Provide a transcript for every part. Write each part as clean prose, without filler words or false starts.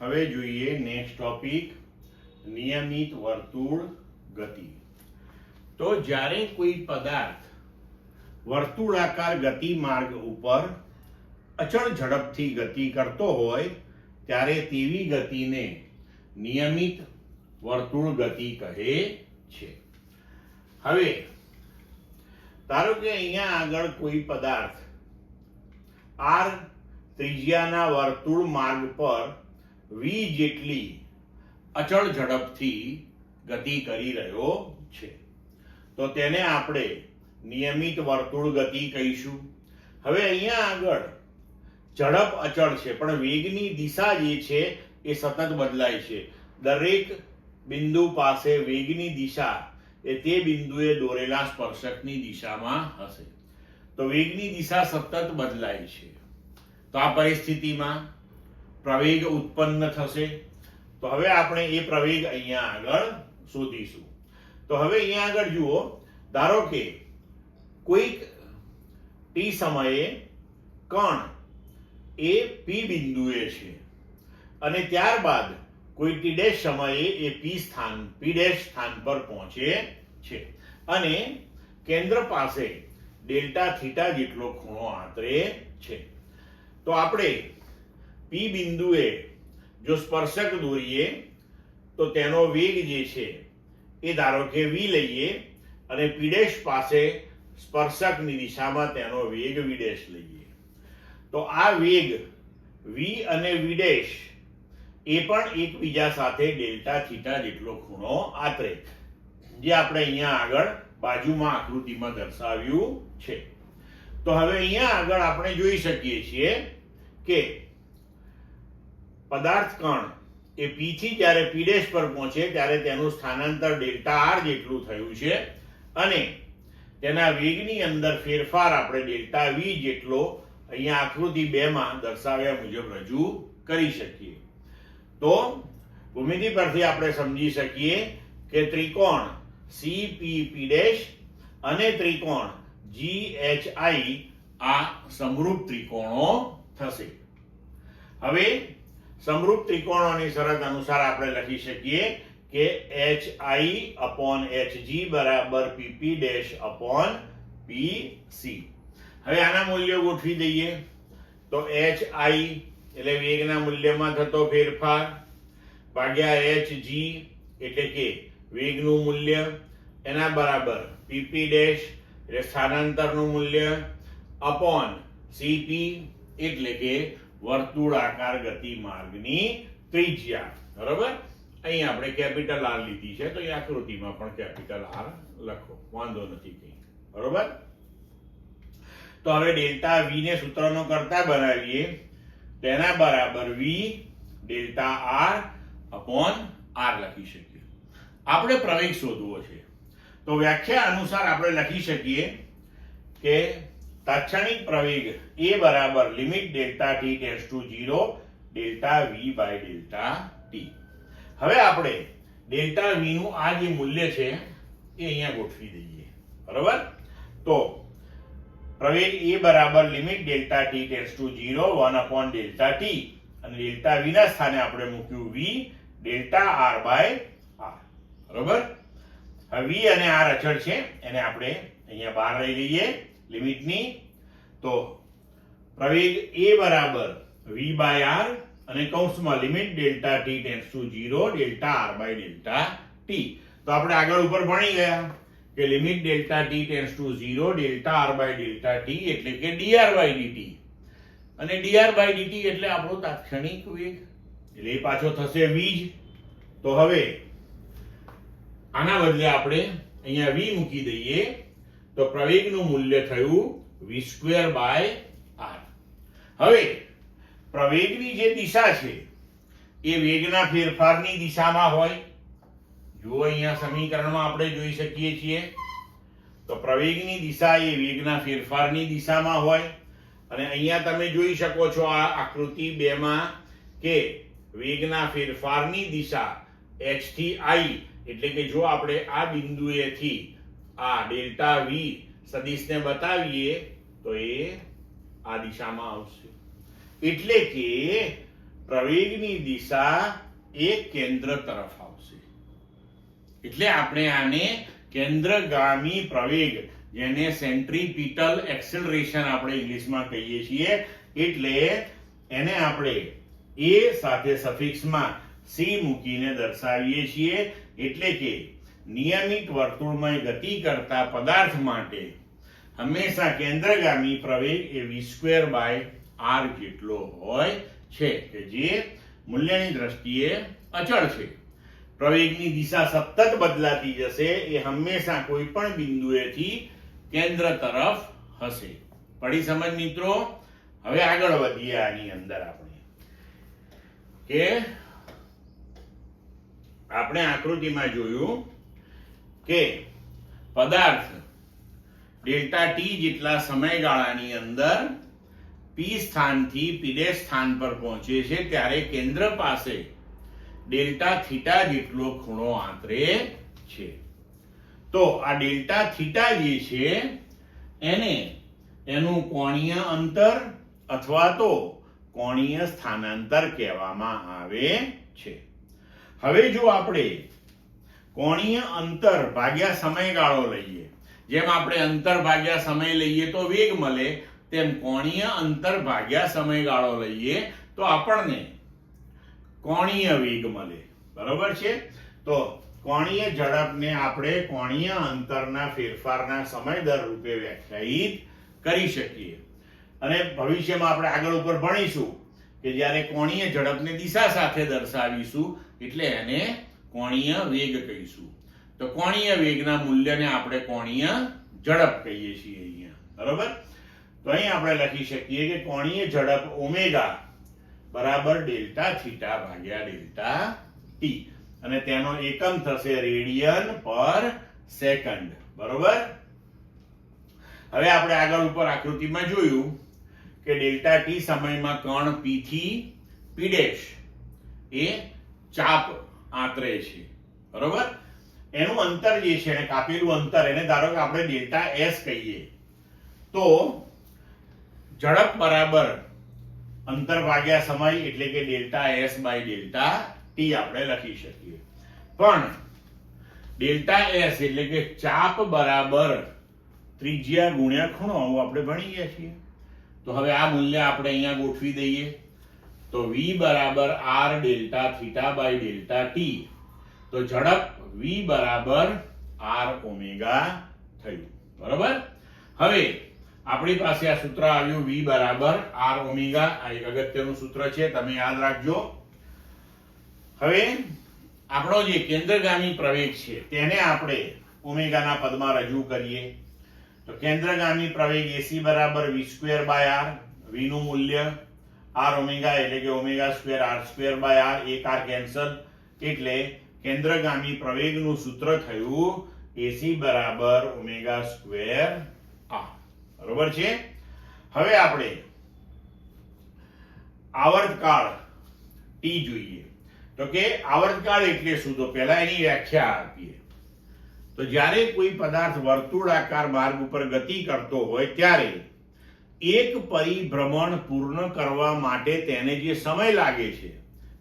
હવે જોઈએ next topic, નિયમિત વર્તુળ ગતિ. તો જ્યારે કોઈ પદાર્થ વર્તુળાકાર ગતિ માર્ગ ઉપર અચળ ઝડપથી ગતિ કરતો હોય ત્યારે તેવી ગતિને નિયમિત વર્તુળ ગતિ કહે છે. હવે ધારો કે અહીંયા આગળ કોઈ પદાર્થ r ત્રિજ્યાના વર્તુળ માર્ગ પર v જેટલી અચળ ઝડપથી ગતિ કરી રહ્યો છે, તો તેને આપણે નિયમિત વર્તુળ ગતિ કહીશું. હવે અહીંયા આગળ ઝડપ અચળ છે, પણ વેગની દિશા જે છે એ સતત બદલાય છે. દરેક બિંદુ પાસે વેગની દિશા એ તે બિંદુએ દોરેલા સ્પર્શકની દિશામાં હશે. તો વેગની દિશા સતત બદલાય છે, તો આ પરિસ્થિતિમાં પ્રવેગ ઉત્પન્ન થશે. તો હવે આપણે એ પ્રવેગ અહીંયા આગળ શોધીશું. તો હવે અહીંયા આગળ જુઓ, ધારો કે કોઈક ટી સમયે કણ એ પી બિંદુએ છે અને ત્યારબાદ કોઈ ટી ડેશ સમયે એ પી ડેશ સ્થાન પર પહોંચે છે અને કેન્દ્ર પાસે ડેલ્ટા થીટા જેટલો ખૂણો આંતરે છે. તો આપણે પી બિંદુએ જો સ્પર્શક દોરીએ તો તેનો વેગ જે છે એ ધારો કે v લઈએ અને પી ડેશ પાસે સ્પર્શકની દિશામાં તેનો વેગ v ડેશ લઈએ. તો આ વેગ v અને v ડેશ એ પણ એકબીજા સાથે ડેલ્ટા થીટા જેટલો ખૂણો આંતરે, જે આપણે અહીંયા આગળ બાજુમાં આકૃતિમાં દર્શાવ્યું છે. તો હવે અહીંયા આગળ આપણે જોઈ શકીએ છીએ કે પદાર્થ કણ એ p થી જ્યારે p' પર પહોંચે ત્યારે તેનું સ્થાનાંતર ડેલ્ટા r જેટલું થયું છે અને તેના વેગની અંદર ફેરફાર આપણે ડેલ્ટા v જેટલો અહીંયા આકૃતિ 2 માં દર્શાવ્યા મુજબ રજૂ કરી શકીએ. તો ભૂમિતિ પરથી આપણે સમજી શકીએ કે ત્રિકોણ CPP' અને ત્રિકોણ GHI આ સમરૂપ ત્રિકોણો થશે. હવે સમરૂપ ત્રિકોણોની શરત અનુસાર આપણે લખી શકીએ કે HI/HG બરાબર PP'/PC. હવે આના મૂલ્યો ગોઠવી દઈએ. તો HI એટલે વેગના મૂલ્યમાં થતો ફેરફાર ભાગ્યા HG એટલે કે વેગનું મૂલ્ય એના બરાબર PP' એટલે સ્થાનાંતરનું મૂલ્ય અપોન CP એટલે કે વર્તુળાકાર ગતિ માર્ગની ત્રિજ્યા. બરોબર, અહીં આપણે કેપિટલ R લીધી છે, તો એ આકૃતિમાં પણ કેપિટલ R લખો, વાંધો નથી કઈ. બરોબર, તો હવે ડેલ્ટા v ને સૂત્રનો કરતા બનાવીએ, તેના બરાબર v delta r upon r લખી શકીએ. આપણે પ્રવેગ શોધવો છે, તો વ્યાખ્યા અનુસાર આપણે લખી શકીએ કે તાત્ક્ષણિક પ્રવેગ a બરાબર limit delta t tends to 0 delta v by delta t. હવે આપણે ડેલ્ટા v નું આ જે મૂલ્ય છે એ અહીંયા ગોઠવી દઈએ. બરોબર, તો પ્રવેગ a બરાબર limit delta t tends to 0 1 upon delta t અને ડેલ્ટા v ના સ્થાને આપણે મૂક્યું v delta r by r. બરોબર, હવે v અને r અચળ છે, એને આપણે અહીંયા બહાર લઈ લઈએ લિમિટની. તો પ્રવેગ a બરાબર v બાય r અને કૌંસમાં limit delta t tends to 0 delta r by delta t. તો આપણે આગળ ઉપર ભણી ગયા કે limit delta t tends to 0 delta r by delta t એટલે કે dr બાય dt, અને dr બાય dt એટલે આપણો તાત્ક્ષણિક વેગ, એટલે એ પાછો થશે v જ. તો હવે આના બદલે આપણે અહીંયા v મૂકી દઈએ, તો પ્રવેગનું મૂલ્ય થયું v² બાય r. હવે પ્રવેગની જે દિશા છે એ વેગના ફેરફારની દિશામાં હોય. જુઓ અહીંયા સમીકરણમાં આપણે જોઈ શકીએ છીએ, તો પ્રવેગની દિશા એ વેગના ફેરફારની દિશામાં હોય. અને અહીંયા તમે જોઈ શકો છો આ આકૃતિ 2 માં કે વેગના ફેરફારની દિશા h થી i, એટલે કે જો આપણે આ બિંદુએથી આ ડેલ્ટા v સદિશને બતાવીએ તો એ આ દિશામાં આવશે. એટલે કે પ્રવેગની દિશા એ કેન્દ્ર તરફ આવશે. એટલે આપણે આને કેન્દ્રગામી પ્રવેગ, જેને સેન્ટ્રીપિટલ એક્સેલરેશન આપણે ઇંગ્લિશમાં કહીએ છીએ, એટલે એને આપણે એ સાથે સફિક્સમાં સી મૂકીને દર્શાવીએ છીએ. એટલે કે નિયમિત વર્તુળમય ગતિ કરતા પદાર્થ માટે હંમેશા કેન્દ્રગામી પ્રવેગ એ v²/r જેટલો હોય છે, કે જે મૂલ્યની દ્રષ્ટિએ અચળ છે. પ્રવેગની દિશા સતત બદલાતી જશે, એ હંમેશા કોઈ પણ બિંદુએથી કેન્દ્ર તરફ હશે. પડી સમજ મિત્રો? હવે આગળ વધીએ. આની અંદર આપણે આકૃતિમાં જોયું કે પદાર્થ ડેલ્ટા ટી જેટલા સમયગાળાની અંદર પી સ્થાનથી પી' સ્થાન પર પહોંચે છે, ત્યારે કેન્દ્ર પાસે ડેલ્ટા થીટા જેટલો ખૂણો આંતરે છે. તો આ ડેલ્ટા થીટા જે છે એને એનું કોણીય અંતર અથવા તો કોણીય સ્થાનાંતર કહેવામાં આવે છે. હવે જો આપણે કોણીય અંતર ભાગ્યા સમયગાળો લઈએ, જેમ આપણે અંતર ભાગ્યા સમય લઈએ તો વેગ મળે, તેમ કોણીય અંતર ભાગ્યા સમયગાળો લઈએ તો આપણને કોણીય વેગ મળે. બરોબર છે? તો કોણીય ઝડપને આપણે કોણીય અંતરના ફેરફારના સમય દર રૂપે વ્યાખ્યાયિત કરી શકીએ. અને ભવિષ્યમાં આપણે આગળ ઉપર ભણીશું કે જ્યારે કોણીય ઝડપને દિશા સાથે દર્શાવીશું એટલે એને કોણીય વેગ કહીશું. તો કોણીય વેગના મૂલ્યને આપણે કોણીય ઝડપ કહીએ છીએ અહીંયા. બરોબર? તો અહીં આપણે લખી શકીએ કે કોણીય ઝડપ ઓમેગા બરાબર ડેલ્ટા થીટા ભાગ્યા ડેલ્ટા ટી, અને તેનો એકમ થશે રેડિયન પર સેકન્ડ. બરોબર? હવે આપણે આગળ ઉપર આકૃતિમાં જોયું કે ડેલ્ટા ટી સમયમાં કણ પી થી પી' એ ચાપ આંતરે છે. બરોબર? એનું અંતર જે છે, એને કાપેલું અંતર, એને ધારો કે આપણે ડેલ્ટા એસ કહીએ, તો ઝડપ બરાબર અંતર ભાગ્યા સમય એટલે કે delta S by delta T આપણે લખી શકીએ. પણ ડેલ્ટા એસ એટલે કે ચાપ બરાબર ત્રિજ્યા ગુણ્યા ખૂણો, આવું આપણે ભણી ગયા છીએ. તો હવે આ મૂલ્ય આપણે અહીંયા ગોઠવી દઈએ તો v બરાબર r delta theta by delta T, તો ઝડપ v બરાબર r ઓમેગા થયું. બરોબર? હવે આપણી પાસે આ સૂત્ર આવ્યું v બરાબર r ઓમેગા. આ એક અગત્યનું સૂત્ર છે, તમે યાદ રાખજો. હવે આપણો જે કેન્દ્રગામી પ્રવેગ છે તેને આપણે ઓમેગાના પદમાં રજૂ કરીએ. તો કેન્દ્રગામી પ્રવેગ AC બરાબર v²/r, v નું મૂલ્ય r ઓમેગા એટલે કે ω² r²/r, એક r કેન્સલ, એટલે કેન્દ્રગામી પ્રવેગનું સૂત્ર થયું AC બરાબર ω²r. બરોબર છે? હવે આપણે આવર્તકાળ t જોઈએ. તો કે આવર્તકાળ એટલે શું? તો પહેલા એની વ્યાખ્યા આપીએ. તો જ્યારે કોઈ પદાર્થ વર્તુળાકાર માર્ગ ઉપર ગતિ કરતો હોય ત્યારે એક પરિભ્રમણ પૂર્ણ કરવા માટે તેને જે સમય લાગે છે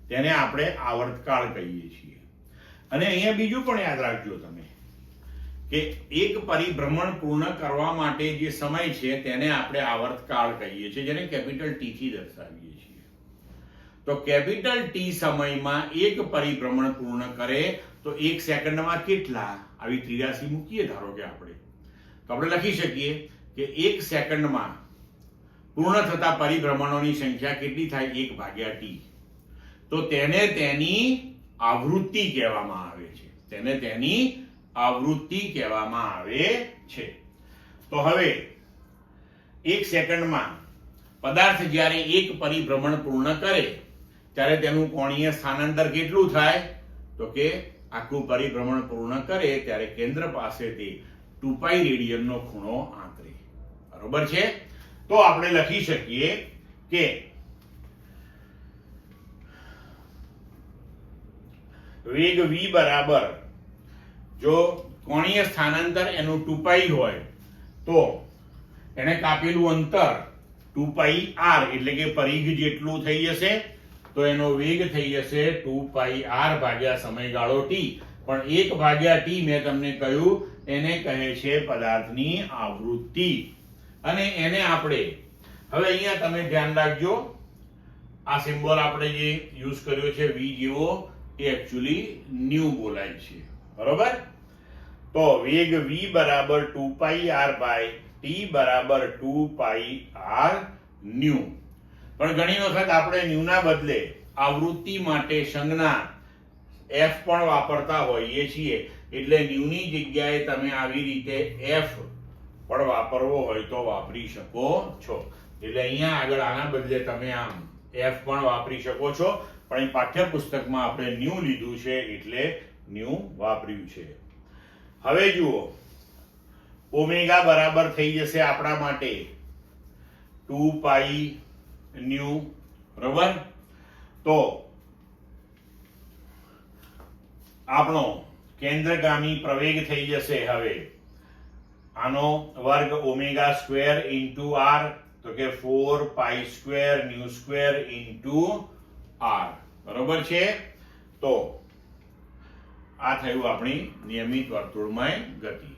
તેને આપણે આવર્તકાળ કહીએ છીએ. અને અહીંયા બીજું પણ યાદ રાખજો તમે કે એક પરિભ્રમણ પૂર્ણ કરવા માટે જે સમય છે તેને આપણે આવર્તકાળ કહીએ છીએ, જેને કેપિટલ T થી દર્શાવીએ છીએ. તો કેપિટલ T સમયમાં એક પરિભ્રમણ પૂર્ણ કરે તો 1 સેકન્ડમાં કેટલા? આવી 83 મૂકીએ ધારો કે આપણે, તો આપણે લખી શકીએ કે 1 સેકન્ડમાં પૂર્ણ થતા પરિભ્રમણોની સંખ્યા કેટલી થાય? 1/t. તો તેને તેની આવૃત્તિ કહેવામાં આવે છે. તેને તેની આવૃત્તિ કહેવામાં આવે છે. તો હવે 1 સેકન્ડમાં પદાર્થ જ્યારે એક પરિભ્રમણ પૂર્ણ કરે ત્યારે તેનું કોણીય સ્થાનાંતર કેટલું થાય? તો કે આખું પરિભ્રમણ પૂર્ણ કરે ત્યારે કેન્દ્ર પાસેથી 2π રેડિયનનો ખૂણો આંતરે. બરોબર છે? તો આપણે લખી શકીએ કે વેગ v બરાબર, જો કોણીય સ્થાનાંતર એનું 2π હોય તો એને કાપેલું અંતર 2πr એટલે કે પરિઘ જેટલું થઈ જશે. તો એનો વેગ થઈ જશે 2πr ભાગ્યા સમયગાળો t. પણ 1 ભાગ્યા t મેં તમને કહ્યું એને કહે છે પદાર્થની આવૃત્તિ. અને એને આપણે હવે અહીંયા તમે ધ્યાન રાખજો, આ સિમ્બોલ આપણે જે યુઝ કર્યો છે v જેવો, એ એકચ્યુઅલી ન્યુ બોલાય છે, બરોબર? તો વેગ v બરાબર 2πr બાય t બરાબર 2πr ન્યુ. પણ ઘણી વખત આપણે ન્યુ ના બદલે આવૃત્તિ માટે સંજ્ઞા f પણ વાપરતા હોઈએ છીએ, એટલે ન્યુ ની જગ્યાએ તમે આવી રીતે f પણ વાપરવો હોય તો વાપરી શકો છો. એટલે અહીંયા આગળ આના બદલે તમે આમ f પણ વાપરી શકો છો, પણ અહીં પાઠ્યપુસ્તકમાં આપણે ન્યુ લીધું છે એટલે ન્યુ વાપર્યું છે. હવે જુઓ, ઓમેગા બરાબર થઈ જશે આપણા માટે 2π ન્યુ, બરોબર? તો આપણો કેન્દ્રગામી પ્રવેગ થઈ જશે હવે આનો વર્ગ ઓમેગા સ્ક્વેર ઇન્ટુ r, તો કે 4π square nu square into r, બરોબર છે? તો આ થયું આપણી નિયમિત વર્તુળમય ગતિ.